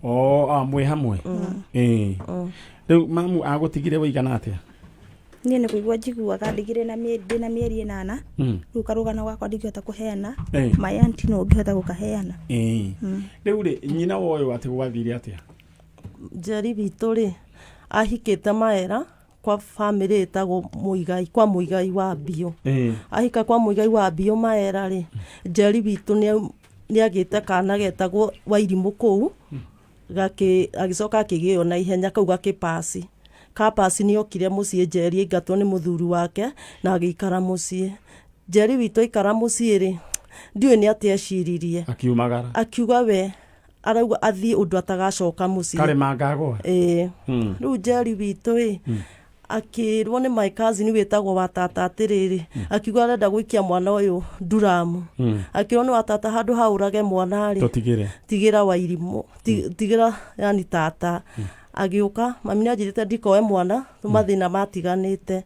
Mwe hamwe. Riu mamu agutigire wigana atia? Nie nä kå igua njiguaga ndigire ndä na mä eri 8 rä u karå gwakwa ndingä hota kå heana maä anti no ngä hota gå kaheana. Rä u rä nyina woyå atä gwathire atä Njeri witå rä ahikä te maera kwa bamĩrĩ ĩtagwo Mũigai, kwa Mũigai wa Mbio. Ahika kwa Mũigai wa Mbio maera rĩ, Njeri witũ nĩ agĩte kana getagwo Wairimũ kũu, agĩcoka akĩgĩo na ihenya kau gakĩpaci. Kapasi nĩ okire mũciĩ Njeri aingatwo nĩ mũthuri wake na agĩikara mũciĩ. Njeri witũ aikara mũciĩ rĩ, ndiũĩ nĩ atĩa eciririe. Akiumagara. Akiuga we arauga athiĩ ũndũ atagacoka mũciĩ. Karema ngagwa. Rĩu Njeri witũ ĩ akĩrwo nĩ my cousin wĩtagwo wa tata atĩrĩrĩ, akiuga arenda gũikia mwana ũyũ nduramu. Akĩrwo nĩ wa tata handũ haũrage mwana rĩ, tigĩra Wairimũ, tigĩra yani tata. Agĩũka mami nĩ anjĩrĩte ndikoe mwana mathĩna matiganĩte.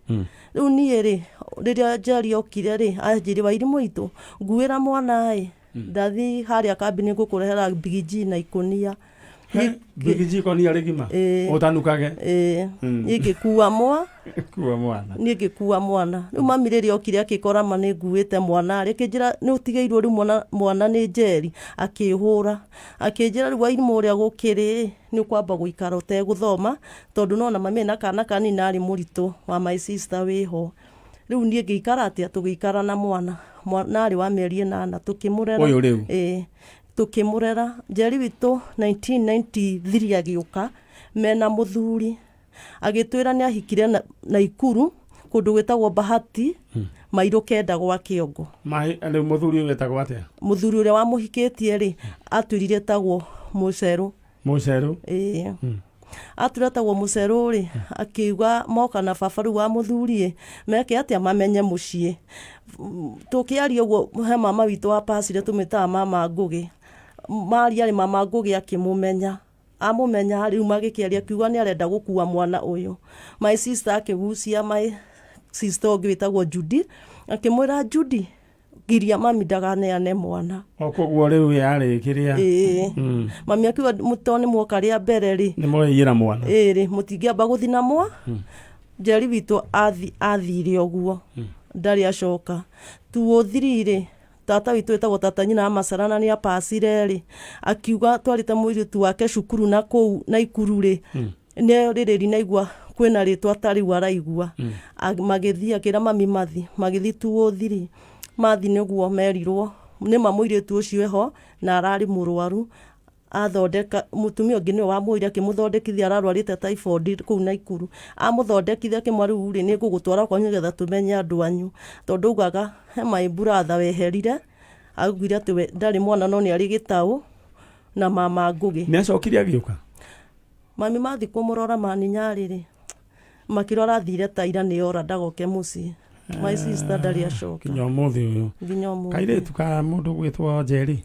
Rĩu niĩ rĩ rĩrĩa Njeri okire rĩ anjĩrĩ Wairimũ witũ nguĩra mwana ĩ ndathi harĩa kambĩ ngũkũrehera mbigiji na ikũnia. Mbigiji ikonia rĩgima ũtanukage. Ngĩkua mwana. Ngĩkua mwana. Rĩu mami rĩrĩa okire akĩkora ma nĩ nguĩte mwana rĩ akĩnjĩra nĩ ũtigĩirwo rĩu mwana nĩ Njeri, akĩhũra. Akĩnjĩra rĩu Wairimũ ũrĩa gũkĩrĩ nĩ ũkwamba gũikara ũtegũthoma tondũ nona mami ena kana kanini arĩ mũritũ wa my sister wĩho. Rĩu niĩ ngĩikara atĩa tũgĩikara na mwana arĩ wa mĩeri 8 tũkĩmũrera. Ũyũ rĩu tũkĩmũrera. Njeri witũ 1993 agĩũka mena mũthuri agĩtwĩra nĩ ahikire na Ikuru kũndũ gwĩtagwo Bahati mairũ 9 gwa Kĩongo. Rĩu mũthuri ũyũ wĩtagwo atĩa? Mũthuri ũrĩa wamũhikĩtie rĩ atwĩrire tagwo Mũcerũ. Mũcerũ? Atwĩra tagwo Mũcerũ rĩ akiuga moka na baba rĩu wa mũthuri meke atĩa mamenye mũciĩ. Tũkĩaria ũguo he mama witũ wa pasire tũmĩtaga mama Ngũgĩ. Maria rĩ mama Ngũgĩ akĩmũmenya. Amũmenya rĩu magĩkĩaria akiuga nĩ arenda gũkua mwana ũyũ. My sister akĩgucia my sister ũngĩ wĩtagwo Judy akĩmwĩra Judy giria mami ndaganeane mwana. Koguo rĩu yarĩ kĩrĩa. Mami akiuga mũtoni mwoka rĩa mbere rĩ nĩ mũiyĩra mwana. Rĩ mũtingĩamba gũthina mwa. Njeri witũ athire ũguo ndarĩ acoka. 203 rĩ tata witũ wĩtagwo tata nyina wa Macarana nĩ apacire rĩ akiuga twarĩte mũirĩtu wake cukuru na kũu na Ikuru rĩ nĩ rĩrĩ naigua kwĩna rĩtwa tarĩu araigua. Magĩthiĩ akĩra mami magĩthiĩ 203 mathi nĩguo merirwo nĩ mũirĩtu ũcio eho na ararĩ mũrwaru athondeka. Mũtumia ũngĩ nĩwe wamwĩrire akĩmũthondekithia ararwarĩte typhoid kũu na Ikuru. Amũthondekithia akĩmwĩra rĩu rĩ nĩ ngũgũtwara kwanyu nĩgetha tũmenye andũ anyu tondũ augaga he my brother weherire augire atĩ we ndarĩ mwana no nĩ arĩ gĩtaũ na mama Ngũgĩ. Nĩ acokire agĩũka? Mami mathi kũmũrora Man Nyari rĩ makĩrora thire ta ira nĩ ora ndagoke mũciĩ. My sister ndarĩ acoka nginya ũmũthĩ ũyũ. Kairĩtu ka mũndũ gwĩtwo Njeri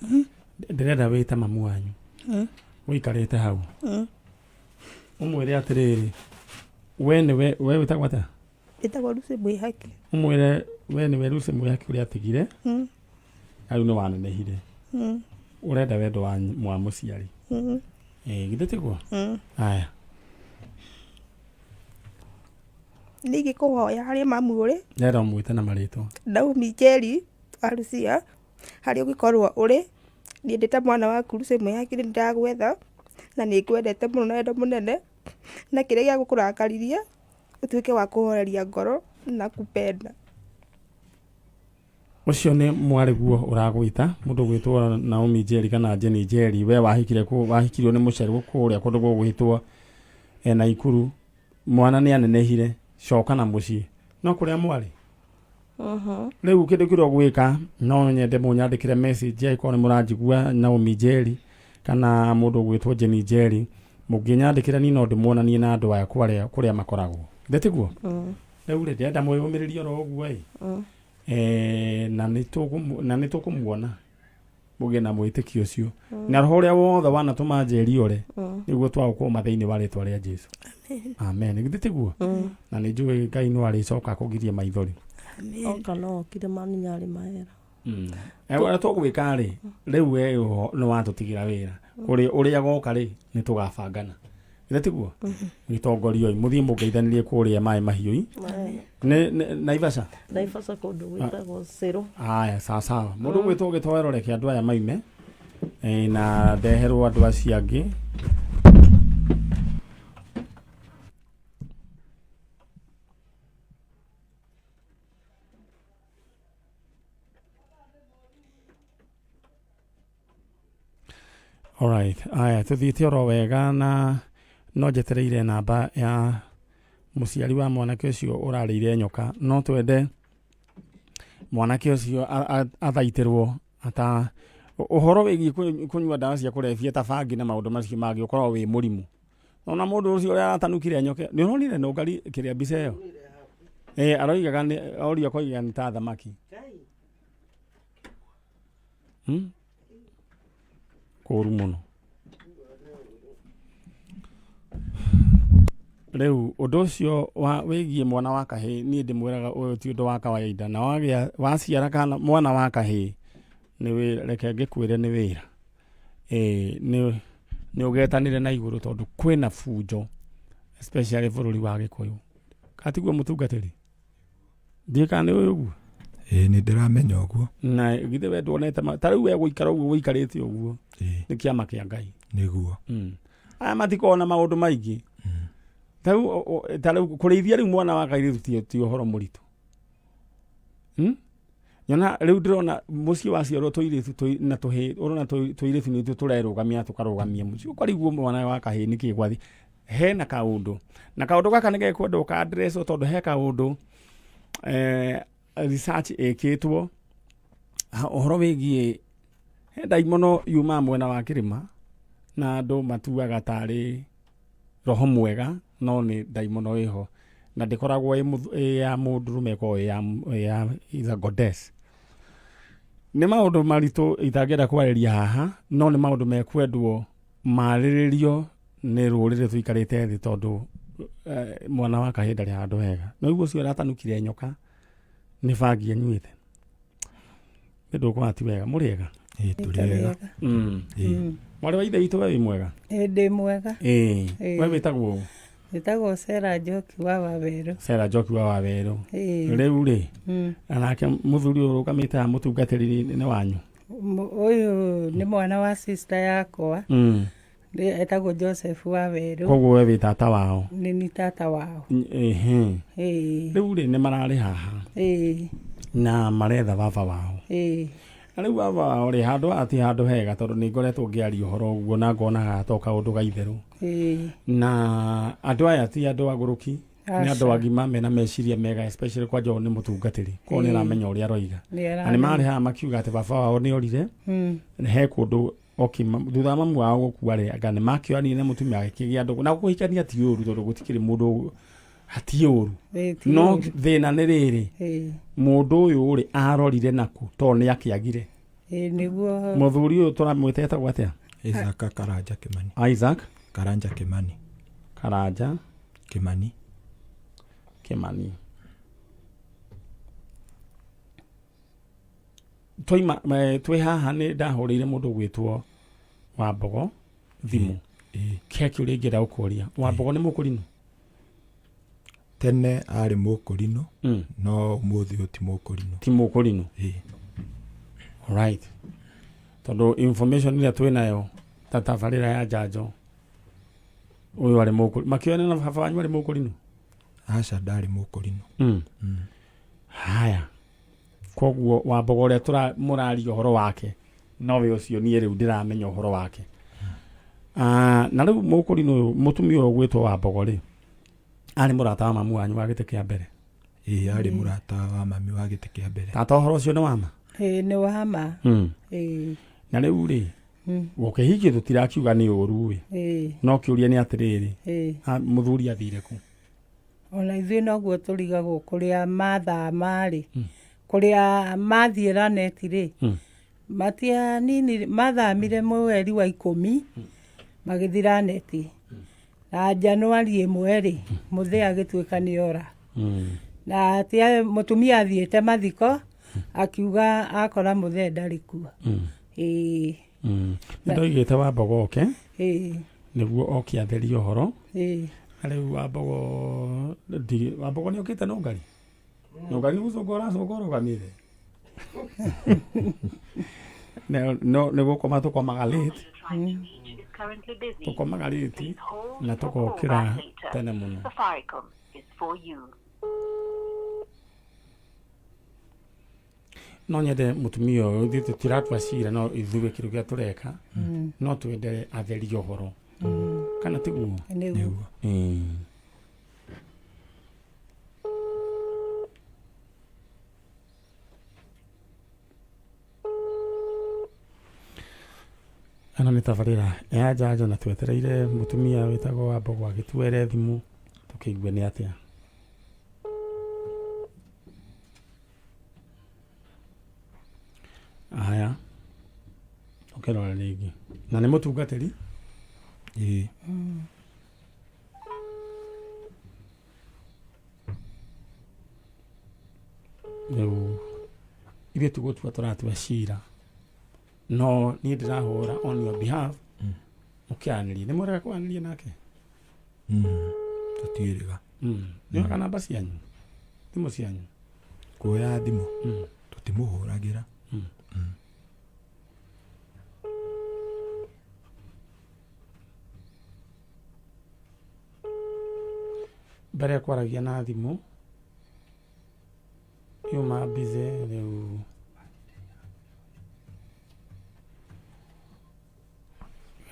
ndĩrenda wĩta mamu wanyu ũikarĩte hau ũmwĩre atĩrĩrĩ we wĩtagwo atĩa? Wĩtagwo Lucy Mwĩhaki. Ũmwĩre we nĩwe Lucy Mwĩhaki ũrĩa atigire rĩu nĩ wanenehire ũrenda wendo wa mũciari. Githĩ tiguo? Haya nĩ ingĩkũhoya harĩ mamu ũrĩ ndĩrenda ũmwĩte na marĩtwa. Naomi Njeri wa Lucia harĩa ũngĩkorwo ũrĩ niĩ ndĩta mwana waku Lucy Mwĩhaki nĩ ndagwetha na nĩ ngwendete mũno na wendo mũnene na kĩrĩa gĩa gũkũrakaririe ũtuĩke wa kũhoreria ngoro na kupenda. Ũcio nĩ mwarĩguo ũragwĩta mũndũ gwĩtwo Naomi Njeri kana Jenny Njeri. We wahikirio nĩ Mũcerũ kũrĩa kũndũ gwĩtwo na Ikuru. Mwana nĩ anenehire coka na mũciĩ no kũrĩa mwarĩ. Rĩu kĩndũ kĩrĩa gwĩka no nyende mũnyandĩkĩre message angĩkorwo nĩ mũranjigua Naomi Njeri kana mũndũ gwĩtwo Jenny Njeri mũngĩnyandĩkĩra niĩ no ndĩmuonanie na andũ aya kũrĩa makoragwo. Ndetiguo? Rĩu rĩ ndĩrenda mwĩyũmĩrĩrie oro ũguo na nĩ tũkũmuona mũgĩe na mwĩtĩkio ũcio na roho ũrĩa wothe wanatũma Njeri ũre nĩguo twagũkũma thĩinĩ wa rĩtwa rĩa Jesũ. Amen. Githĩ tiguo? Na nĩ njũĩ Ngai no arĩcoka kũgiria maithori. Oka no okire Man Nyari mahera. Ũrĩa tũgwĩka rĩ rĩu we nĩ watũtigĩra wĩra uria goka ri ni tugabangana ira tiguo gitongorio muthie mugeithanirie kuria mai mahiu ne Naivasha kundu gwitagwo Cero. Aya sawa mundu gwitwo gitoero reke andu aya maime na ndeherwo andu acio angi Alright, aya tuthiite oro wega na no njetereire namba ya muciari wa mwanake ucio urarire nyoka no twende mwanake ucio athaitirwo ata uhoro wigi kunyua dawa cia kurevia ta bangi na maundu macio magi ukorwo wi murimu ona mundu ucio uria atanukire nyoke ni uronire no ngari kiria mbica iyo aroigaga ni oria koiga ni ta thamaki kuru muno riu undu ucio wigie mwana wa kahi ni ndimwiraga uyu ti undu wa kawaida na waciara kana mwana wa kahi ni reke ngikwire ni wira ni ugetanire na iguru tondu kwina fujo especially bururi wa Gikuyu katigwo mutungatiri ndikane uyu ni ndiramenya uguo na githe we ndonete ta riu we guikara uguo guikarite uguo ni kiama kia Ngai niguo aya matikona maundu maingi ta riu kurithia riu mwana wa kairitu ti uhoro muritu nyona riu ndirona muci waciarwo tuiritu na tuhi urona tuiritu ni turerugamia tukarugamia muci ukariguo mwana wa kahi ni kigwathi he na kaundu gaka nige kwenda ka address tondu he kaundu research ekitwo uhoro wigie he daimono yuma mwena wa kirima na andu matuaga tari roho mwega no ni daimono iho na ndikoragwo ya mundurume ko ya is a goddess ni maundu maritu itangenda kwariria haha no ni maundu mekwendwo mariririo ni rurire tuikarite thi tondu mwana wa kahinda ri handu hega no iguo cio ratanukire nyoka ni bangi anyuite ndu kwa ti wega muriega turiega mwari wa ithe itu we mwega ndi mwega we witagwo Nitagwo Sera Njoki wa Waweru. Sera Njoki wa Waweru. Riu ri anake muthuri urugamite mutungatiri ni wanyu. Uyu ni mwana wa sister yakwa. Etagwo Joseph Waweru. Koguo we wi tata wao. Ni tata wao. Riu ri ni marari haha. Na maretha baba wao. Riu baba wao ri handu ati handu hega tondu ni ngoretwo ngiari uhoro uguo na ngona gatoka undu gaitheru. Na andu aya ti andu aguruki ni andu agima mena meciria mega especially kwa jo ni mutungatiri ko ni ramenya uria roiga ani mari ha makiuga ati baba wao ni orire he kundu thutha mamu wao gukua ri anga ni makio ani ne mutumia akigia andu na guhikania ti uru tondu gutikiri mundu hati uru no thina ni riri mundu uyu uri arorire naku to ni akiagire niguo muthuri uyu turamwiteta gwatia Isaac Karanja Kimani. Isaac Karanja Kimani. Karanja Kimani. Kimani. Toima twi haha ni ndahurire mundu gwitwo Wambogo thimu. Keki uri ngira ukuria. Wambogo ni mukurino. Tene ari mukurino no muthi uti mukurino. Ti mukurino. Alright. Tondu information ile twi nayo tatabarira ya janjo uyu ari mukurino makione na baba wanyu ari mukurino aca ndari mukurino haya koguo Wambogo uria murari uhoro wake no we ucio nie riu ndiramenya uhoro wake na riu mukurino uyu mutumia uyu gwitwo Wambogo ri ari murata wa mamu wanyu wa gite kia mbere ari murata wa mami wa gite kia mbere tata uhoro ucio ni wama ni wama na riu ri gukihiki tutirakiuga ni uru wi no kiuria ni atiriri muthuri athire ku ona ithuĩ noguo tũrigagwo kũrĩa mathaa marĩ kũrĩa mathiĩra neti rĩ mathamire mweri wa 10 magĩthira neti na Januari 1 rĩ mũthĩ agĩtuĩka nĩ ora na mũtumia athiĩte mathiko akiuga akora mũthĩ ndarĩ kuo Ndoigĩte Wambogo oke ĩĩ nĩguo oke atherie ũhoro ĩĩ na rĩu Wambogo nĩ okĩte Nũngari Nũngari gũcũngora ũrũgamĩte nĩ gũkoma tũkomaga late tũkomaga late na tũgokĩra tene mũno no nyende mũtumia ũyũ ithuĩ tũtiratua cira no ithuĩ kĩrĩa kĩrĩa tũreka no twende atherie ũhoro kana tiguo nĩguo Ano nĩ tabarĩra ya njanjo na twetereire mũtumia wĩtagwo Wambogo agĩtuere thimũ tũkĩigua nĩ atĩa. Aya ũkĩrora rĩngĩ na nĩ mũtungatĩri ĩĩ rĩu ithuĩ tũgũtua tũratua cira no niĩ ndĩrahũra on your behalf mũkĩaranĩrie nĩ mwĩrega kũaranĩria nake tũtiĩrĩga nĩoka namba cianyu thimũ cianyu kuoya thimũ tũtimũhũragĩra mbere ya kwaragia na thimũ yuma bize rĩu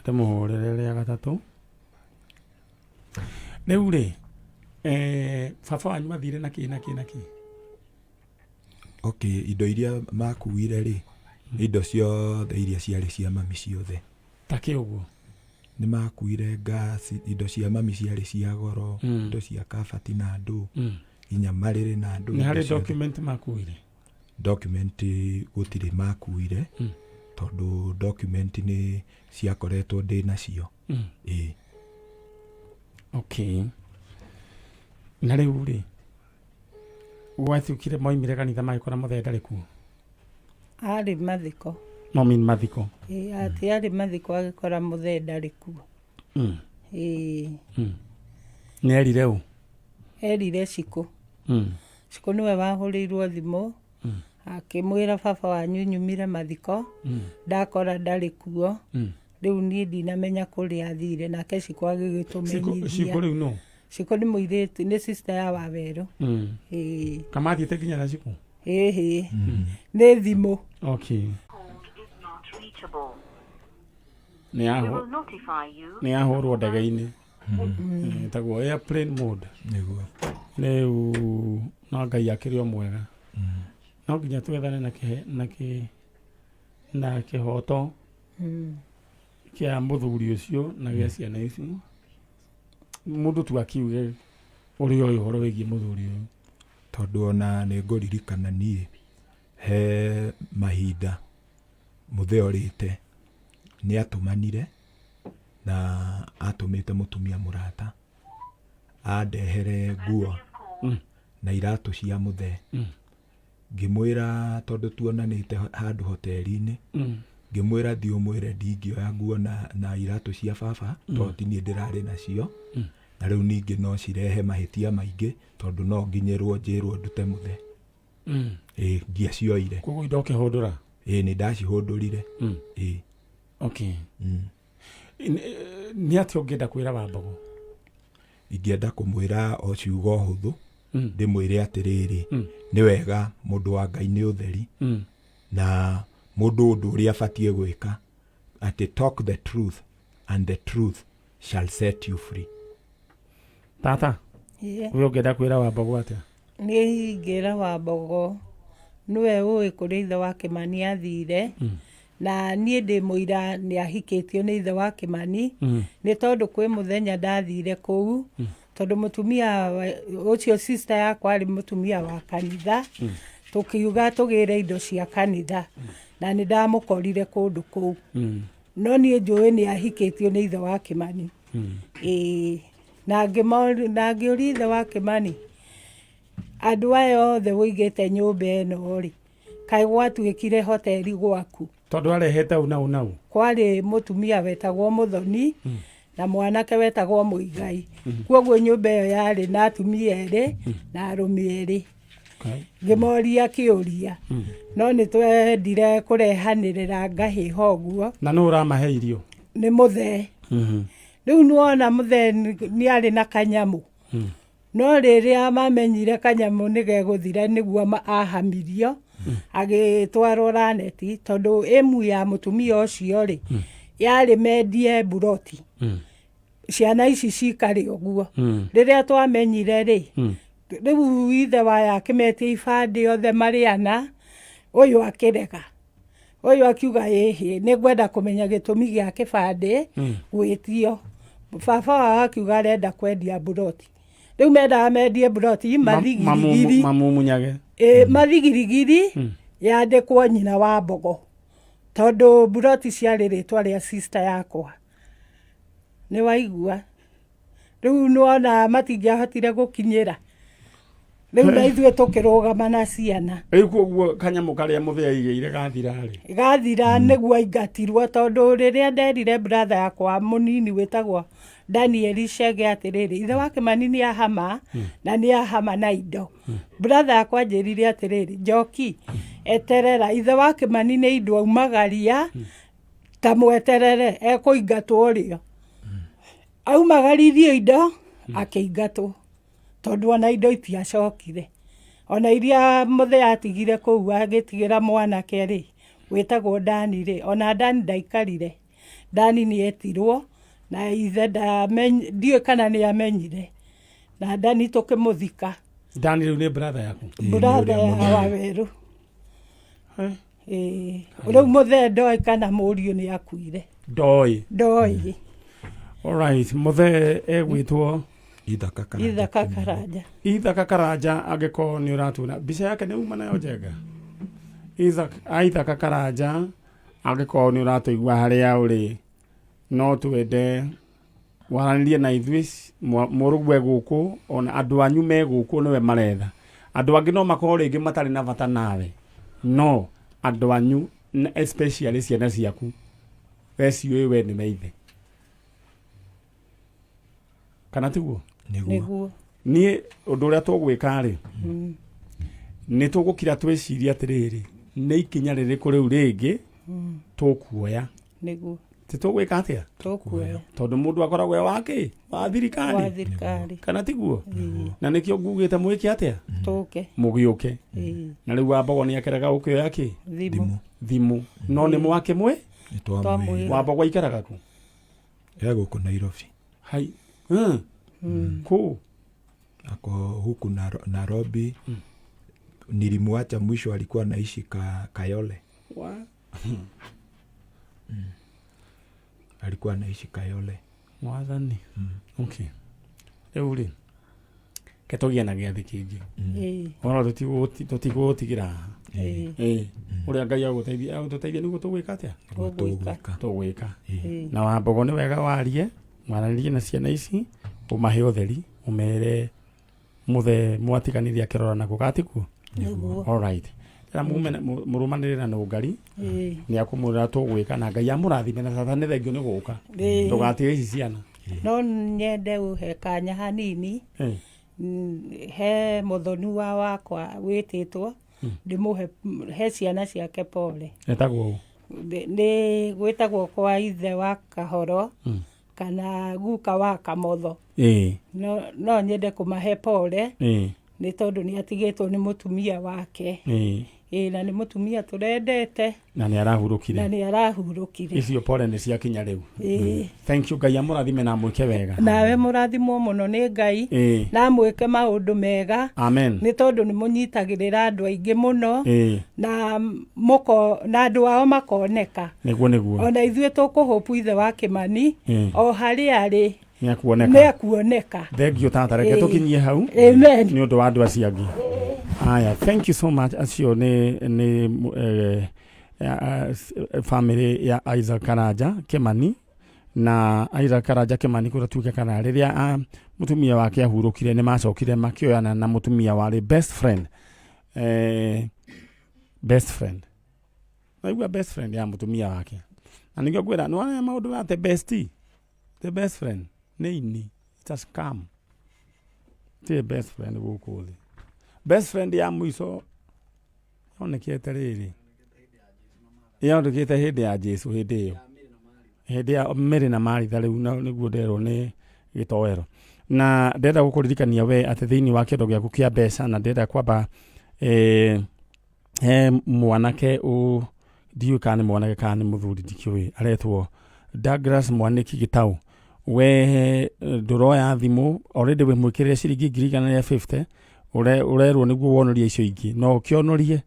ndĩmũhũrĩre rĩa gatatũ rĩu rĩ baba wanyu mathire na kĩ okay indo iria makuire rĩ indo ciothe iria ciarĩ cia mami ciothe ta kĩ ũguo nĩ makuire gas indo cia mami ciarĩ cia goro indo cia kabati na ndũ inya marĩrĩ na ndũ nĩ harĩ document makuire document gũtirĩ makuire tondũ document nĩ ciakoretwo ndĩ nacio ĩĩ okay na rĩu rĩ gwatuĩkire moimire kanitha magĩkora mũthee ndarĩ kuo arĩ mathiko no mean mathiko ati arĩ mathiko agĩkora mũthee ndarĩ kuo nĩ erire ũ erire Cikũ Cikũ nĩwe wahũrĩirwo thimũ akĩmwĩra baba wanyu nyumire mathiko ndakora ndarĩ kuo rĩu niĩ ndinamenya kũrĩa athire nake Cikũ agĩgĩtũmenyithia Cikũ rĩu no Cikũ nĩ mũirĩtu nĩ sister ya Wawerũ kamathiĩte nginya na Cikũ nĩ thimũ okay nĩ yahũrwo ndege-inĩ ĩtagwo airplane mode nĩguo rĩu no Ngai akĩrĩ o mwega no nginya twethane na kĩhoto kĩa mũthuri ũcio na gĩa ciana ici mũndũ tu akiuge ũrĩ o ũhoro wĩgiĩ mũthuri ũyũ tondũ ona nĩ ngũririkana niĩ he mahinda mũthee orĩte nĩ atũmanire na atũmĩte mũtumia mũrata andehere nguo na iratũ cia mũthee ngĩmwĩra tondũ tuonanĩte handũ hoteri-inĩ ngĩmwĩra thiĩ ũmwĩre ndingĩoya nguo na iratũ cia baba tondũ ti niĩ ndĩrarĩ nacio na rĩu ningĩ no cirehe mahĩtia maingĩ tondũ no nginyĩrwo njĩrwo ndute mũthee ndiacioire koguo indo ũkĩhũndũra nĩ ndacihũndũrire okay nĩ atĩ ũngĩenda kwĩra Wambogo ingĩenda kũmwĩra o ciugo hũthũ ndĩmwĩre atĩrĩrĩ nĩ wega mũndũ wa Ngai nĩ ũtheri na mũndũ ũndũ ũrĩa abatiĩ gwĩka atĩ talk the truth and the truth shall set you free tata we ũngĩenda kwĩra Wambogo atĩa niĩ ingĩra Wambogo nĩwe ũĩ kũrĩa ithe wa Kĩmani athire na niĩ ndĩ mũira nĩ ahikĩtio nĩ ithe wa Kĩmani nĩ tondũ kwĩ mũthenya ndathire kũu tondũ mũtumia ũcio sister yakwa arĩ mũtumia wa kanitha tũkiuga tũgĩre indo cia kanitha na nĩ ndamũkorire kũndũ kũu no niĩ njũĩ nĩ ahikĩtio nĩ ithe wa Kĩmani na ngĩũria ithe wa Kĩmani andũ aya othe ũigĩte nyũmba ĩno rĩ kaĩ gwatuĩkire hoteri gwaku tondu arehete unau kwarĩ mũtumia wetagwo Mũthoni na mwanake wetagwo Mũigai. Kuoguo nyũmba ĩyo yarĩ na atumia erĩ na arũme erĩ. Ngĩmoria kĩũria no nĩ twendire kũrehanĩrĩra ngahĩha ũguo. Na nũ ũramahe irio? Nĩ mũthee. Rĩu nĩwona mũthee nĩ arĩ na kanyamũ. No rĩrĩa mamenyire kanyamũ nĩ gegũthira nĩguo ahamirio agĩtwarwo raneti, tondũ ĩmu ya mũtumia ũcio rĩ yarĩ mendie buroti. Ciana ici cikarĩ ũguo. Rĩrĩa twamenyire rĩ rĩu ithe waya akĩmetia ibandĩ othe marĩ ana, ũyũ akĩrega. Ũyũ akiuga ĩhĩ nĩngwenda kũmenya gĩtũmi gĩa kĩbandĩ gwĩtio. Baba wao akiuga arenda kwendia buroti. Rĩu mendaga mendie buroti mathigirigiri. Mamumunyage. Mathigirigiri yandĩkwo nyina wa Mbogo. Tondũ buroti ciarĩ rĩtwa rĩa sister yakwa. Nĩ waigua. Rĩu nĩwona matingĩahotire gũkinyĩra. Rĩu na ithuĩ tũkĩrũgama na ciana. Rĩu kuoguo kanyamũ karĩa mũthee aigĩire gathira-rĩ? Gathira nĩguo aingatirwo, tondũ rĩrĩa nderire brother yakwa mũnini wĩtagwo Daniel Chege atĩrĩrĩ, ithe wa Kĩmani nĩ ahama na nĩ ahama na indo. Brother yakwa njĩrire atĩrĩrĩ, Njoki eterera, ithe wa Kĩmani nĩ indo aumagaria, ta mweterere ekũingatwo ũrĩo. Aumagaririe indo akĩingatwo, tondũ ona indo itiacokire. Ona iria mũthee atigire kũu agĩtigĩra mwanake rĩ wĩtagwo Dani rĩ, ona Dani ndaikarire. Dani nĩ etirwo na ithe ndiũĩ kana nĩ amenyire, na Dani tũkĩmũthika. Dani rĩu nĩ brother yaku? Brother ya Waweru. Rĩu mũthee ndoĩ kana mũriũ nĩ akuire. Ndoĩ. Alright, mũthee egwĩtwo Ithaka Karanja. Ithaka Karanja angĩkorwo nĩ ũratuna mbica yake nĩ uma nayo Njenga. Ithaka Karanja angĩkorwo nĩ ũratũigua harĩa ũrĩ, no twende waranĩrie na ithuĩ, mũrũgwe gũkũ, ona andũ anyu me gũkũ nĩwe maretha. Andũ angĩ no makorwo rĩngĩ matarĩ na bata nawe, no andũ anyu especially ciana ciaku we ciũĩ we nĩ maithe. Kana tiguo? Nĩguo. Niĩ ũndũ ũrĩa tũgwĩka-rĩ nĩ tũgũkira twĩciria atĩrĩrĩ, nĩ ikinya rĩrĩkũ rĩu rĩngĩ tũkuoya. Nĩguo. Tũgwĩka atĩa? Tũkuoya. Tondũ mũndũ akoragwo wakĩ? Wa thirikari. Kana tiguo? Na nĩkĩo ngugĩte mwĩke atĩa? Tũke. Mũgĩũke. Na rĩu wa Mbogo nĩ akĩrega gũkĩoya kĩ? Thimũ. No nĩ mwake mwe? Wa Mbogo aikaraga kũ? Gũkũ Nairobi. Hai. Kuu? Ako huku Nairobi. Nilimwacha mwisho alikuwa anaishi Kayole. Alikuwa anaishi Kayole. Mwathani. Okay. Rĩu rĩ ketũgĩa na gĩathĩ kĩngĩ. Ona tũtigũtigira. Ũrĩa Ngai agũteithia nĩguo tũgwĩka atĩa? Tũgwĩka. Na wa Mbogo nĩ wega warie, mwaranĩrie na ciana ici, ũmahe ũtheri, ũmere mũthee mwatiganĩria kĩrora na gũgatikuo. All right. Mũrũmanĩrĩra na Ũngari nĩ akũmwĩra tũgwĩka na Ngai amũrathime na tata nĩ thengio nĩ gũka. Ndũgatige ici ciana. No nyende ũhe kanya hanini he Mũthoni wakwa wĩtĩtwo ndĩmũhe he ciana ciake pole. Etagwo nĩ gwĩtagwo kwa ithe wa Kahoro kana guka wa Kamotho. No nyende kũmahe pole nĩ tondũ nĩ atigĩtwo nĩ mũtumia wake. Na nĩ mũtumia tũrendete na nĩ arahurũkire. Icio pole nĩ ciakinya rĩu. Thank you. Ngai amũrathime na mwĩke wega. Nawe mũrathimwo mũno nĩ Ngai na mwĩke maũndũ mega. Amen. Nĩ tondũ nĩ mũnyitagĩrĩra andũ aingĩ mũno na andũ ao makoneka. Nĩguo. Ona ithuĩ tũkũhopu ithe wa Kĩmani o harĩa arĩ nĩakuoneka. Thengio tata, reke tũkinyie hau nĩ ũndũ wa andũ acio angĩ. Aya, thank you so much. Acio nĩ family ya Isaac Karanja Kĩmani, na Isaac Karanja Kĩmani kũratuĩka kana rĩrĩa mũtumia wake ahurũkire nĩ macokire makĩoyana na mũtumia warĩ best friend naigua best friend ya mutumia wake na ningio gwira no ana maundu ya the best friend ni it's a scam the best friend guku thi best friend ya mwiso onekete riri yondekete hindi ya Jesu hindi yo hindi ya Mary na Martha riu niguo nderwo ni gitowero na ndenda gukuririkania we ati thiini wa kiondo giaku kia mbeca na ndenda kwamba mwanake u ndiu kana mwanake kana muthuri ndikiwe aretwo Douglas Mwaniki Gitau we nduroya thimu already we mwikirire ciringi 150 urerwo niguo wonoria icio ingi no kionorie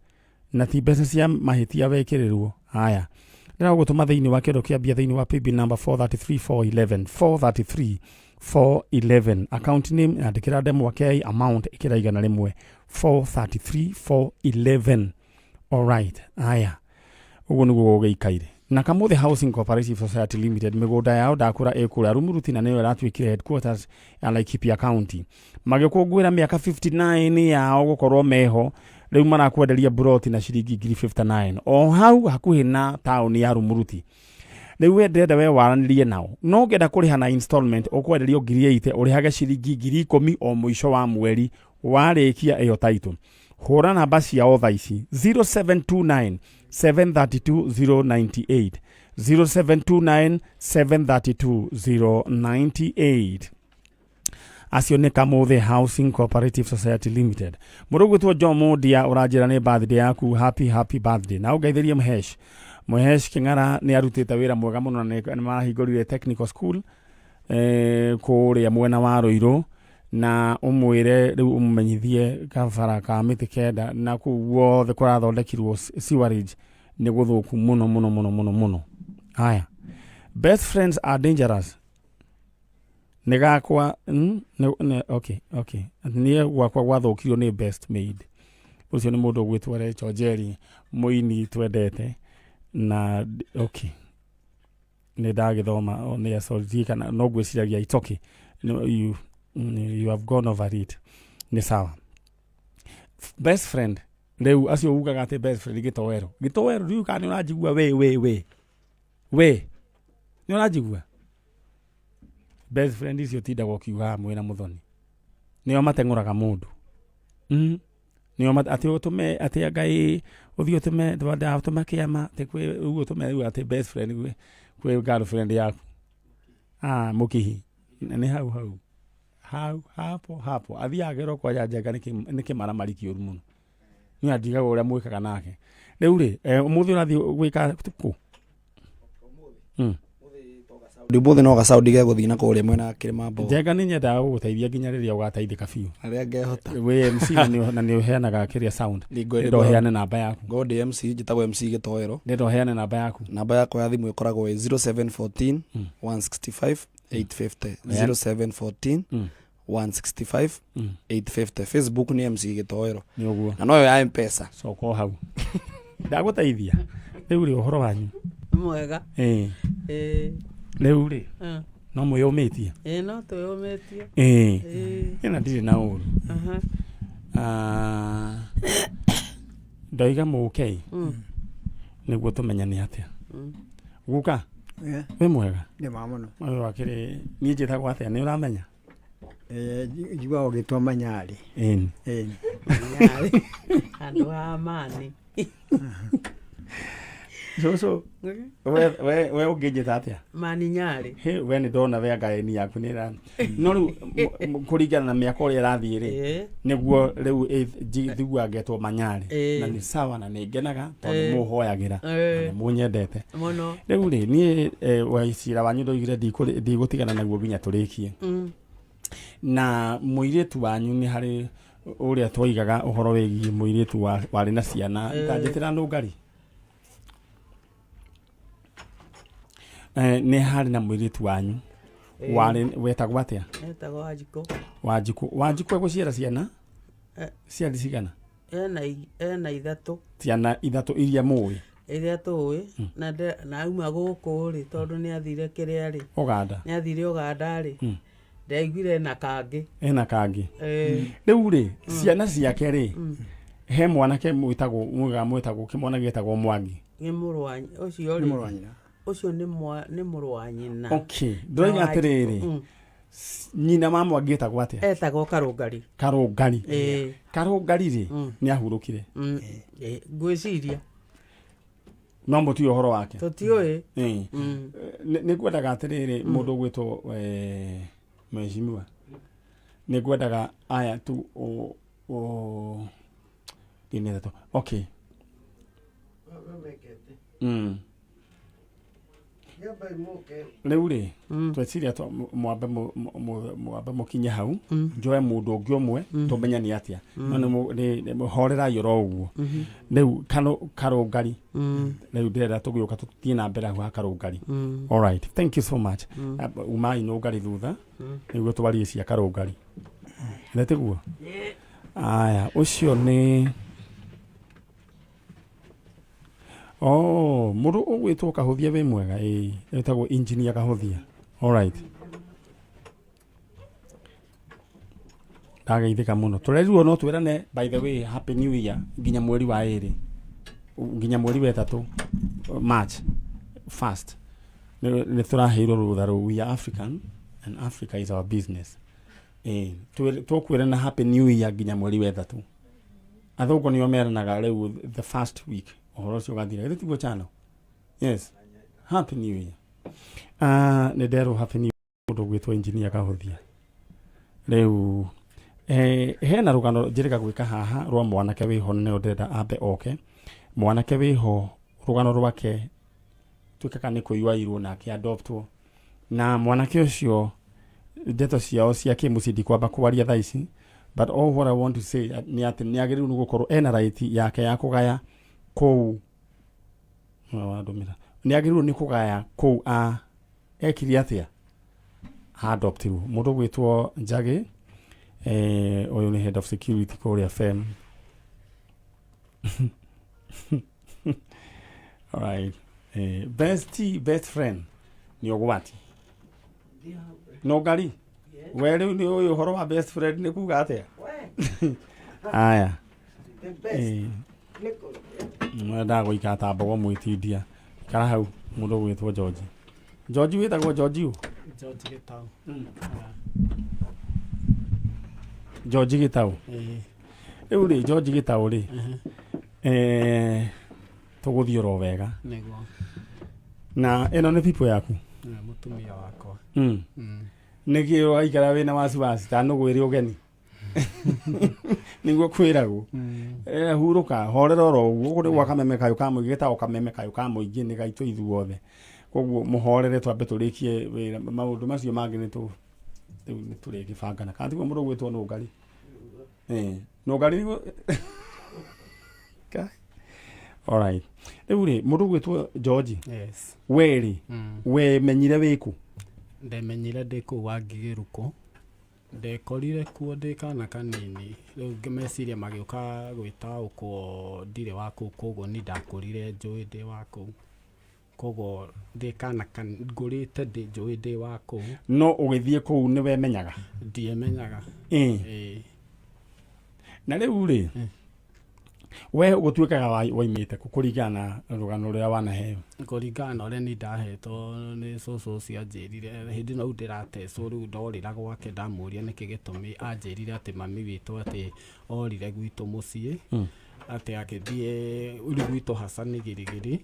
na ti mbeca cia mahitia wekirirwo haya ndira gutuma thiini wa kiondo kia bia thiini wa PB number 433411 account name andikira demo ke amount ikira igana rimwe 433411 alright haya uguo niguo gugeikaire na Kamuthe Housing Cooperative Society Limited migunda yao ndakura ekura Rumuruti na niyo ratwikire headquarters ya Laikipia County magikungwira miaka 59 yao gukorwo meho riu marakwenderia broti na ciringi 59 o hau hakuhi na town ya Rumuruti riu we ndenda we waranirie nao no ngenda kuriha na installment ukwenderio 8 urihage ciringi 10,000 o mwisho wa mweri warikia iyo title hura namba ciao thaa ici 0729 732 098 0729 732 098 acio ni Kamuthe Housing Cooperative Society Limited murugutwo John Mundia uranjira ni birthday yaku happy birthday na ugeithĩrie Muhesh King'ara ni arutite wira mwega muno na ni marahingũrire technical school kuria mwena wa Ruiru na umwire riu umumenyithie kabara ka miti kenda na kuwo the kurathondekirwo sewerage ni guthuku muno haya best friends are dangerous negakwa okay nie gwakwa gwathukirio ni best maid ucio ni mundu gwitwa Rachel Jerry muini twendete na okay ni ndagithoma ni asolti kana no gwiciragia itoki you have gone over it ni sawa best friend leu acio ugaga ati best friend gitowero riu kana unajigua we ni unajigua best friend icio tinda gokiuga hamwe na muthoni nio mateng'uraga mundu nio ati utume ati Ngai uthi utume ndwanda utume kiama te kwe utume ati best friend kwe girlfriend yaku mukihi ni hau hapo athiagero kwa jajenga niki maramari kiuru muno ni andiga uria mwikaga nake riu ri umuthi urathi gwika ku Ndibuthe no gacaudi ge guthina kuria mwena kirima mbo jenga ni nyenda guguteithia nginya riria ugateithika biu aria ngehota we MC na ni uheanaga kiria sound ndo heane namba yaku God MC jitagwo MC Gitowero ndo heane namba yaku namba yakwa ya thimu ikoragwo 0714 165 850 0714 165 850 Facebook ni MC Gitowero ni uguo na noyo ya M-Pesa so ko hau ndaguteithia riu ri uhoro wanyu mwega riu ri no muyumitie no tuyumitie ina ndiri na uru ndoiga mukei niguo tumenyane atia guka we mwega ni mamuno oyo wakiri ni njitagwo atia ni uramenya jigwa ogitwa Man Nyari Nyari andu amani so we ungijita atia Man Nyari we ni ndona we ngaeni yaku ni ran no riu kuringana na miaka uria rathii ri niguo riu thigua ngetwo Man Nyari na ni sawa na ni ngenaga tondu muhoyagira na munyendete muno riu ri ni waicira wanyu ndoigire ndigutigana naguo nginya turikie na muiritu wanyu ni hari uria twoigaga uhoro wegi muiritu wari na ciana ndanjitira ndungari ni hari na muiritu wanyu wari wetagwo atia etagwo Wanjiko eguciara ciana ciari cigana ena ithatu ciana ithatu iria muwi iria tuwi na auma guku ri tondu ni athire kiria ri Uganda ni athire Uganda ri ndaiguire ena kangi riu ri ciana ciake ri he mwanake mwitagwo kimwana gitagwo Mwangi nĩ mũrũ wa ũcio nĩ rĩ mũrũ wa nyina ũcio nĩ mũrũ wa nyina okay ndoiga atiriri nyina mama angĩtagwo atĩa etagwo Karũngari Karũngari rĩ nĩ ahurũkire ngwĩciria no mũtiũĩ ũhoro wake tũtiũĩ nĩ ngwendaga atĩrĩrĩ mũndũ gwĩtwo mheshimiwa nĩ ngwendaga aya tu inetho okay rĩu rĩ tweciria mwambe mũkinye hau njoe mũndũ ũngĩ ũmwe tũmenya nĩ atĩa no nĩ horerai oro ũguo rĩu Karũngari rĩu ndĩrenda tũgĩũka tũthiĩ na mbere hau ha Karũngari all right thank you so much umai Nũngari thutha nĩguo tũwarie cia Karũngari nĩtiguo aya ũcio nĩ mũndũ ũgwĩtwo Kahothia wĩ mwega etagwo engineer Kahothia all right ndageithĩka mũno tũrerirwo no twĩrane by the way happy new year nginya mweri wa 2 nginya mweri wa 3 March 1st nĩ tũraheirwo rũtha rũu we are African and Africa is our business tũkwĩrana happy new year nginya mweri wa 3 athũngũ nĩo meranaga rĩu the first week ohoro cio gathira gĩtiguo channel yes happy new year nĩ nderwo happy new year mũndũ gwĩtwo engineer Kahothia rĩu hena rũgano njĩrĩga gwĩka haha rwa mwanake wĩho nĩo ndĩrenda ambe oke mwanake wĩho rũgano rwake twĩkaga nĩ kũiwairwo nake adoptwo na mwanake ũcio ndeto ciao cia kĩmũciĩ ndikwamba kũwaria thaa ici but all what I want to say nĩ atĩ nĩ agĩrĩirwo nĩ gũkorwo ena right yake ya kũgaya kũu nĩ agĩrĩirwo nĩ kũgaya kũu ekire atĩa adoptirwo mũndũ gwĩtwo Njagi ũyũ nĩ head of security kũrĩa FM all right best friend nĩ ũgwati Nũngari we rĩu nĩ ũyũ ũhoro wa best friend nĩ kuga atĩa aya ndagũikara ta mbogo mwĩtindia ikara hau mũndũ gwĩtwo George wĩtagwo George Gĩtaũ George Gĩtaũ rĩu rĩ George Gĩtaũ rĩ tũgũthiĩ oro wega na ĩno nĩ pipo yaku mũtumia wakwa nĩkĩo waikara wĩna wasiwasi ta nũgwĩre ũgeni nĩguo kwĩragwo hurũka horera oro ũguo kũrĩ gwa kameme kayũ ka mũingĩ Gĩtaũ kameme kayũ ka mũingĩ nĩ gaitũ ithuothe koguo mũhorere twambe tũrĩkie wĩra maũndũ macio mangĩ nĩ tũrĩgĩbangana kana tiguo mũndũ gwĩtwo Nũngari Nũngari nĩguo all right rĩu rĩ mũndũ gwĩtwo George we rĩ we menyire wĩkũ ndemenyire ndĩ kũu wa Ngigĩrũkũ ndekorire kuo ndĩ kana kanini rĩu ngĩmeciria magĩũka gwĩtaũkwo ndirĩ wa kũu koguo nĩ ndakũrire njũĩ ndĩ wa kũu koguo ndĩ kana ngũrĩte ndĩ njũĩ ndĩ wa kũu no ũgĩthiĩ kũu nĩ wemenyaga ndiamenyaga na rĩu rĩ we gũtuĩkaga waimĩte kũringana na rũgano rũrĩa wanaheo kũringana na ũrĩa nĩ ndahetwo nĩ cũcũ cia njĩrire hĩndĩ ĩno ndĩratecwo rĩu ndorĩra gwake ndamũria nĩkĩ gĩtũmi anjĩrire atĩ mami witũ atĩ orire gwitũ mũciĩ atĩ agĩthiĩ uri gwitũ Hassan Girigiri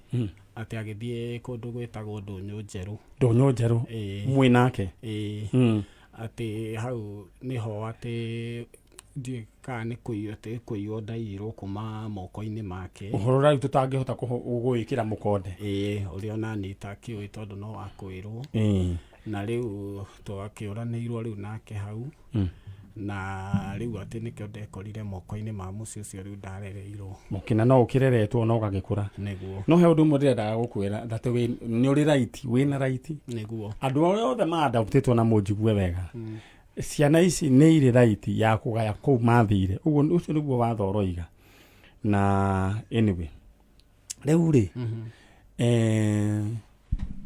atĩ agĩthiĩ kũndũ gwĩtagwo Ndũnyũ Njerũ mwĩ nake atĩ hau nĩho atĩ ndiĩka nĩ kũiywo ndaiyirwo kuma moko-inĩ make ũhoro rĩu tũtangĩhota gũgwĩkĩra mũkonde ũrĩa onaniĩ itakĩũĩ tondũ no wakwĩrwo na rĩu twakĩũranĩirwo rĩu nake hau na rĩu atĩ nĩkĩo ndekorire moko-inĩ ma mũciĩ ũcio rĩu ndarereirwo mũkĩna no ũkĩreretwo no ũgagĩkũra nĩguo no he ũndũ ũmwe ndĩrendaga gũkwĩra atĩ nĩ ũrĩ right wĩna right nĩguo andũ othe maadaptĩtwo na mũnjigue wega ciana ici nĩ irĩ right ya kũgaya kũu mathire ũguo ũcio nĩguo watho ũroiga na anyway rĩu rĩ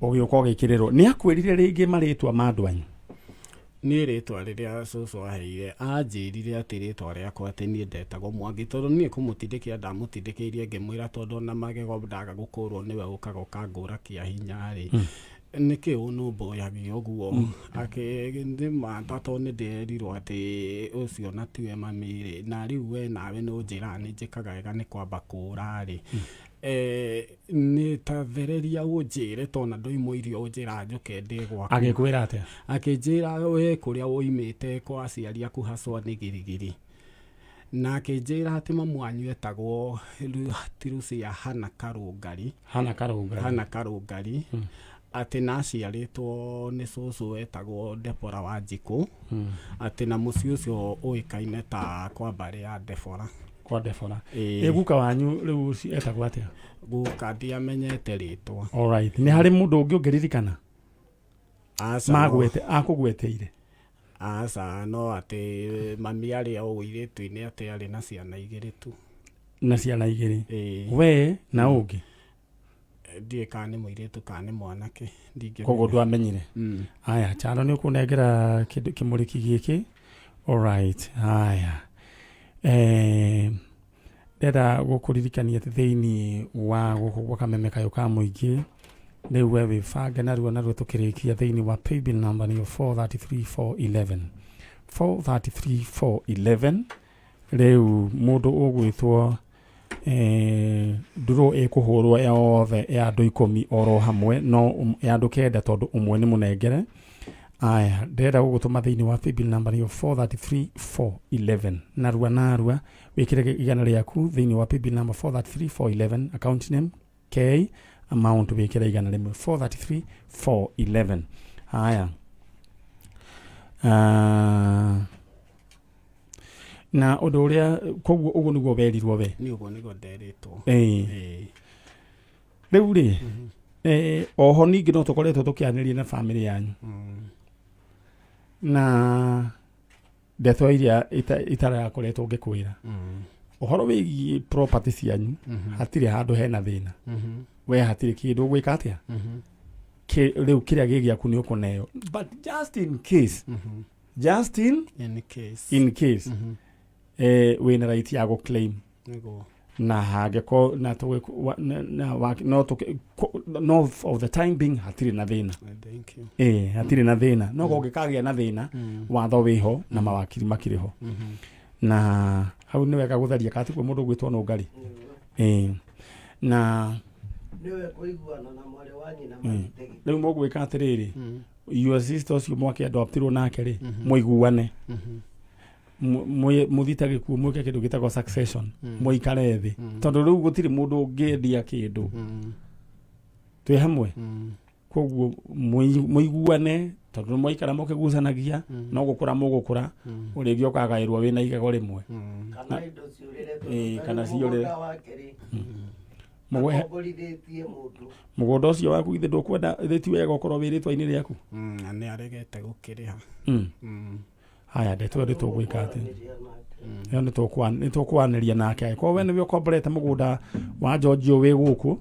ũgĩũka ũgĩkĩrĩrwo nĩ akwĩrire rĩngĩ marĩtwa ma andũ anyu nä rä twa rä rä a cåcå aheire anjä rire atä rä twa rä akwa atä niä ndetagwo Mwangi tondå niä kå må tindä kä ra ndamå tindä kä irie ngä mwä ra tondå ona magego ndaga gå kå rwo nä we å kaga å kangå ra kä a hinya rä nä kä å nå mboyagia å guo akä manda tondå nä ndärerirwo atä å cio na tiwe mami rä na rä u we nawe no njä ra nä njä kaga wega nä kwamba kå ra rä nä ta thereria å njä re tona ndoimå irio å njä ra njå ke ndä gwaku agä kwä ra atä akä njä ra we kå rä a woimä te kwa aciari aku hacwa nä girigiri na akä njä ra atä mamu wanyu etagwo tirucia hana karå ngari atä na aciarä two nä cåcå etagwo Debora wa Njikå atä na må ciä å cio å ä kaine ta kwa mbarä ya Debora kwa Debora guka wanyu rä u etagwo atä guka ndiamenyete rä twa nä harä må ndå å ngä å ngä ririkana akå gweteire aca no atä mami arä a å irä tu-inä atä arä na ciana igä rä tu na ciana igä rä we na å ngä ndiä kana nä må irä tu kana nä mwanake koguo ndwamenyire aya Charo nä å kå nengera kä må rä ki gä kä aya ndenda gå kå ririkania atä thä-inä wa gå kå gwa kameme kayå ka må ingä rä u we wä bange naruo tå kä rä kia thä-inä wa paybill number nä 433411 rä u må ndå å gwä two ndurå ä kå hå rwo yothe ya andå 10 oro hamwe no ya andå kenda tondå ũmwe nĩ må nengere aya ndĩrenda gũgũtũma thĩinĩ wa paybill number nĩyo 433411 narua wĩkĩre igana rĩaku thĩinĩ wa paybill number 433411 account name K amount wĩkĩre igana rĩmwe 433411 aya na ũndũ ũrĩa koguo ũguo nĩguo werirwo we nĩ ũguo nĩguo nderitwo rĩu rĩ oho ningĩ no tũkoretwo tũkĩanĩria na family yanyu na ndeto iria itarakoretwo ngĩkwĩra ũhoro wĩgiĩ property cianyu hatirĩ handũ hena thĩna we hatirĩ kĩndũ ũgwĩka atĩa rĩu kĩrĩa gĩ gĩaku nĩ ũkũneo but just in case wĩna right ya gũclaim na hangĩkorwo no of the time being hatirĩ na thĩna hatirĩ na thĩna no gũngĩkagĩa na thĩna watho wĩho na mawakiri makĩrĩ ho na hau nĩ wega gũtharia katiguo mũndũ gwĩtwo no ngari na nĩwe kũiguana na mwarĩ wa nyina rĩu mũgwĩka atĩrĩrĩ your sister ũcio mwakĩadoptirwo nake rĩ mũiguane mũthita gĩkuũ mwĩke kĩndũ gĩtagwo succession mũikare thĩ tondũ rĩu gũtirĩ mũndũ ũngĩendia kĩndũ twĩ hamwe koguo mũiguane tondũ nĩ mwaikara mũkĩgucanagia no gũkũra mũgũkũra ũrĩngĩ ũkagaĩrwo wĩna igego rĩmwe kana ciũrĩre mũgũnda ũcio waku githĩ ndũkwenda thĩti wega ũkorwo wĩ rĩtwa-inĩ rĩaku na nĩ aregete gũkĩrĩha haya ndeto rĩ tũgwĩka atĩ ĩyo nĩ tũkwanĩria nake angĩkorwo we nĩwe ũkomborete mũgũnda wa George wĩ gũkũ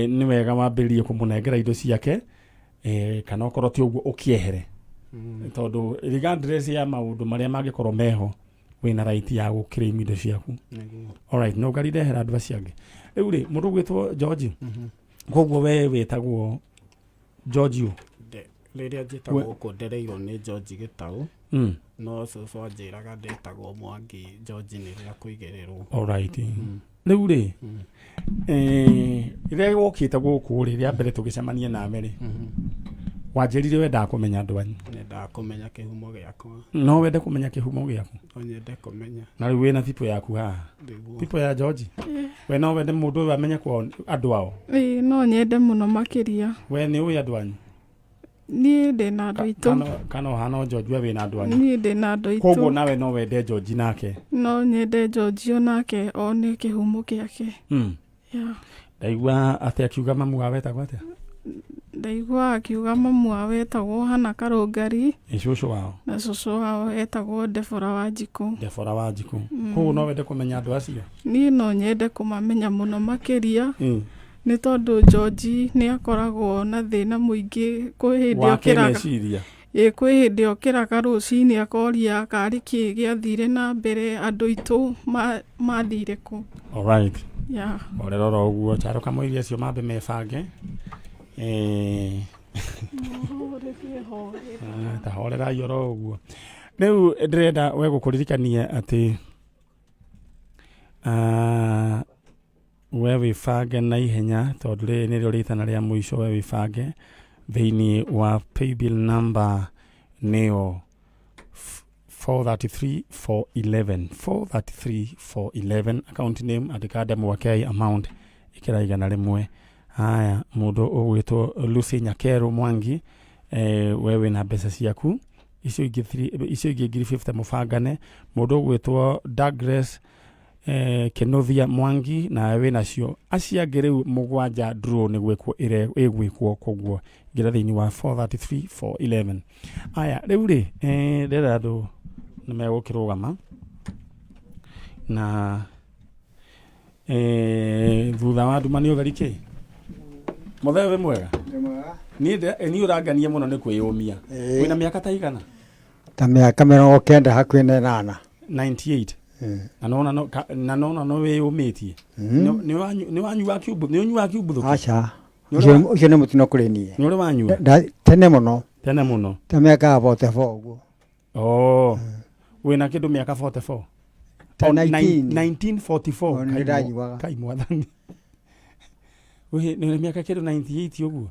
nĩ wega wambĩrĩrie kũmũnengera indo ciake kana okorwo ti ũguo ũkĩehere tondũ regardless ya maũndũ marĩa mangĩkorwo meho wĩna right ya gũclaim indo ciaku alright no ngari ndehera andũ acio angĩ rĩu rĩ mũndũ gwĩtwo George koguo we wĩtagwo George rĩrĩa njĩtagwo gũkũ ndereirwo nĩ George Gĩtaũ no cũcũ anjĩraga ndetagwo Mwangi George nĩ rĩrĩa kũigĩrĩrwo alright rĩu rĩ rĩrĩa wokĩte gũkũ rĩ rĩa mbere tũgĩcemania nawe rĩ wanjĩrire wendaga kũmenya andũ anyu nendaga kũmenya kĩhumo gĩakwa no wende kũmenya kĩhumo gĩaku no nyende kũmenya na rĩu wĩna pipo yaku haha pipo ya George we no wende mũndũ ũyũ amenye kwao andũ ao no nyende mũno makĩria we nĩ ũĩ andũ anyu niĩ ndĩ na andũ aitũ kana ũhana George we wĩna andũ anyu niĩ ndĩ na andũ aitũ koguo nawe no wende George nake no nyende George onake one kĩhumo gĩake ndaigua atĩ akiuga mamu wawe etagwo atĩa ndaigua akiuga mamu wawe etagwo Hana Karũngari cũcũ wao na cũcũ wao etagwo Debora wa Njikũ koguo no wende kũmenya andũ acio niĩ no nyende kũmamenya mũno makĩria nĩ tondũ George nĩ akoragwo na thĩna mũingĩ kwĩ hĩndĩ okĩraga kwĩ hĩndĩ okĩraga rũcinĩ akoria karĩ kĩ gĩathire na mbere andũ aitũ mathire kũ. Alright. Yeah. Orerora ũguo Charo kamũiria acio mambe mebange. Tahorerai oro ũguo. Rĩu ndĩrenda we gũkũririkania atĩ we wĩbange na ihenya tondũ rĩrĩ nĩrĩo rĩtana rĩa mũico, we wĩbange thĩinĩ wa paybill number nĩyo 433,411 433,411 account name andĩka Ndemwakei amount ĩkĩra igana rĩmwe. Haya, mũndũ ũgwĩtwo Lucy Nyakeru Mwangi, we wĩna mbeca ciaku icio ingĩ ngiri 50 mũbangane. Mũndũ ũgwĩtwo Douglas Kenothia Mwangi na wĩna cio aciangĩ rĩu mũgwanja draw nĩ gwĩkwo ĩgwĩkwo koguo ngira thĩinĩ wa 433,411. Aya rĩu rĩ ndĩrenda andũ nĩ megũkĩrũgama na thutha wa nduma nĩ ũtheri kĩ mũthee wĩ mwega niĩ ũrangania mũno nĩ kwĩyũmia. Wĩna mĩaka ta igana? Ta mĩaka 90 hakuhĩ na 8. 98. Na nona no wĩyũmĩtie. Nĩ wanyua kiubu? Nĩ ũnyua kiubu thũku? Aca. Ũcio nĩ mũtino kũrĩ niĩ. Nĩ ũrĩ wanyua? Tene mũno. Tene mũno. Ta mĩaka 44 ũguo. Wĩna kĩndũ mĩaka 44? 1944. Kai mwathani. Nĩ mĩaka kĩndũ 98 ũguo?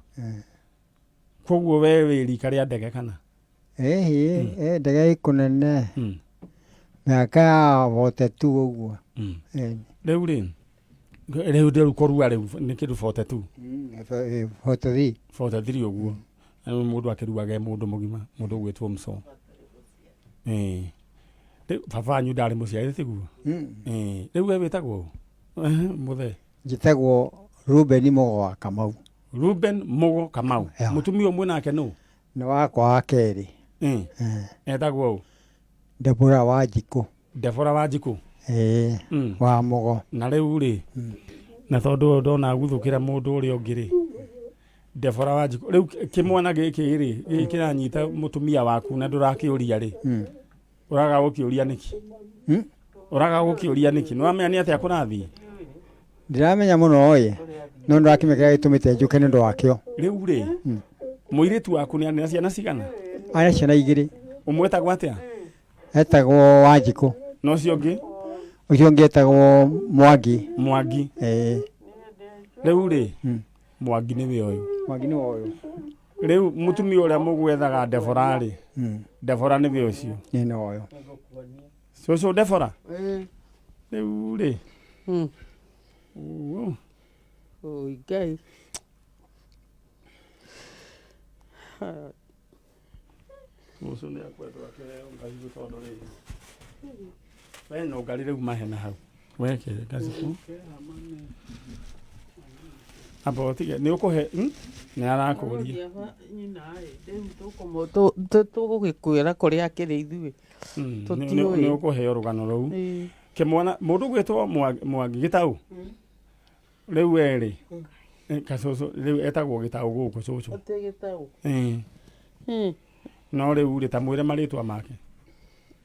Koguo we wĩ rika rĩa ndege kana? Ndege ĩkũnene. Mĩaka ya 42 ũguo. Rĩu rĩ rĩu korua rĩu nĩ kĩndũ 42? 43 ũguo. Mũndũ akĩruaga mũndũ mũgima, mũndũ ũgwĩtwo Mso. Baba wanyu ndarĩ mũciari tiguo? Rĩu we wĩtagwo mũthee? Njĩtagwo Ruben Mugo Kamau. Ruben Mugo Kamau. Mũtumia ũmwe nake nũ? Nĩ wakwa wa kerĩ. Etagwo Debora Wanjikũ. Debora Wanjikũ? Wa Mugo. Na rĩu rĩ na tondũ ndona guthũkĩra mũndũ ũrĩa ũngĩ rĩ Debora Wanjikũ, rĩu kĩmwana gĩkĩ rĩ kĩranyita mũtumia waku na ndũrakĩũria rĩ ũraga gũkĩũria nĩki? Ũraga gũkĩũria nĩki? Nĩwamenya nĩ atĩa kũrathiĩ? Ndiramenya mũno oye no ndakĩmekera gĩtũmĩte njũke nĩ ũndũ wakĩo. Rĩu rĩ mũirĩtu waku nĩ arĩ ciana cigana? Arĩ ciana 2. Ũmwe etagwo atĩa? Etagwo Wanjikũ. Na ũcio ũngĩ? Ũcio ũngĩ etagwo Mwangi. Mwangi? Rĩu rĩ Mwangi nĩwe ũyũ? Mwangi nĩwe ũyũ. Rĩu mũtumia ũrĩa mũgwethaga Debora rĩ Debora nĩwe ũcio? Nĩ ũyũ. Cũcũ Debora? Rĩu rĩ Ôi Ngai. Mũcũ nĩ akwendwo akĩheo ngaci tondũ rĩrĩ we no ngari rĩu mahe na hau wekere ngaci kũ amba ũtige nĩ ũkũhe nĩ arakũria tũgũgĩkwĩra kũrĩa akĩrĩ ithuĩ tũtiũĩ nĩ ũkũheo rũgano rũu kĩmwana mũndũ gwĩtwo Mwangi Gĩtaũ rĩu werĩ kacũcũ rĩu etagwo Gĩtaũ gũkũ cũcũ no rĩu rĩ ta mwĩre marĩtwa make?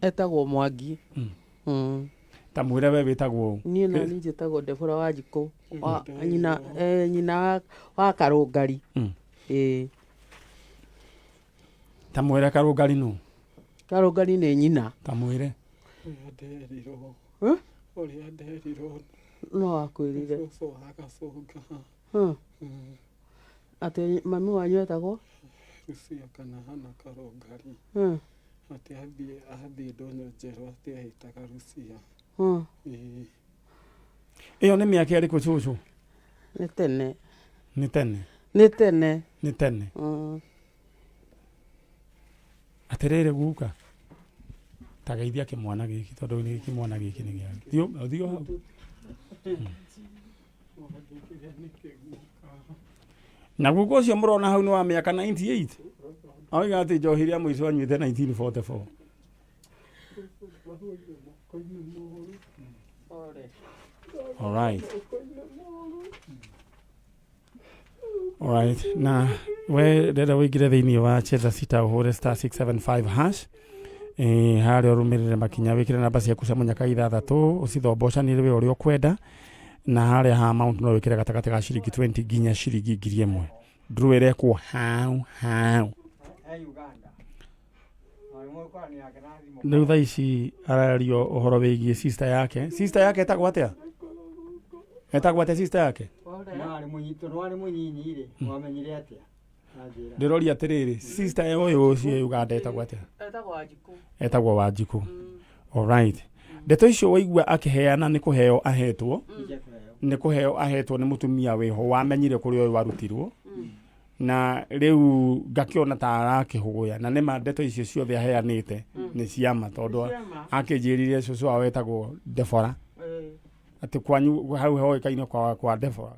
Etagwo Mwangi. Ta mwĩre we wĩtagwo? Niĩ na niĩ njĩtagwo Debora Wanjikũ nyina wa Karũngari. Ta mwĩre Karũngari nũ? Karũngari nĩ nyina. Ta mwĩre? Ũrĩa nderirwo no akwĩrire cũcũ wa Gacũnga. Atĩ mami wanyu etagwo Lucia kana hana Karũngari. Atĩ athiĩ ndonyo njerũ atĩ ahĩtaga Lucia. Ĩyo nĩ mĩaka ĩrĩkũ cũcũ? Nĩ tene. Nĩ tene? Nĩ tene. Nĩ tene? Atĩrĩrĩ guka ta geithia kĩmwana gĩkĩ tondũ nĩ kĩmwana gĩkĩ nĩ gĩaku. Thiĩ hau. Na guka ũcio mũrona hau nĩ wa mĩaka 98? Oiga atĩ njohi rĩa mũico anyuĩte 1944. All right. Alright, na we renda wĩingĩre thĩinĩ wa cheza sita ũhũre star 675 hash harĩa ũrũmĩrĩre makinya wĩkĩre namba ciaku cia mũnyaka 6 ũcithombocanĩre we ũrĩa ũkwenda na harĩa ha amount no wĩkĩre gatagatĩ ga ciringi 20 nginya ciringi 1000 draw ĩrekwo hau rĩu thaa ici arario ũhoro wĩgiĩ sister yake etagwo atĩa sister yake ndĩroria atĩrĩrĩ sister ũyũ ũcio Uganda etagwo atĩa etagwo Wanjikũ alright ndeto icio waigua akĩheana nĩ kũheo ahetwo nĩ mũtumia wĩho wamenyire kũrĩa ũyũ warutirwo na rĩu ngakĩona ta arakĩhũgũya na nĩma ndeto icio ciothe aheanĩte nĩ ciama tondũ akĩnjĩrire cũcũ wao etagwo Debora atĩ kwanyu hau hoĩkaine kwa Debora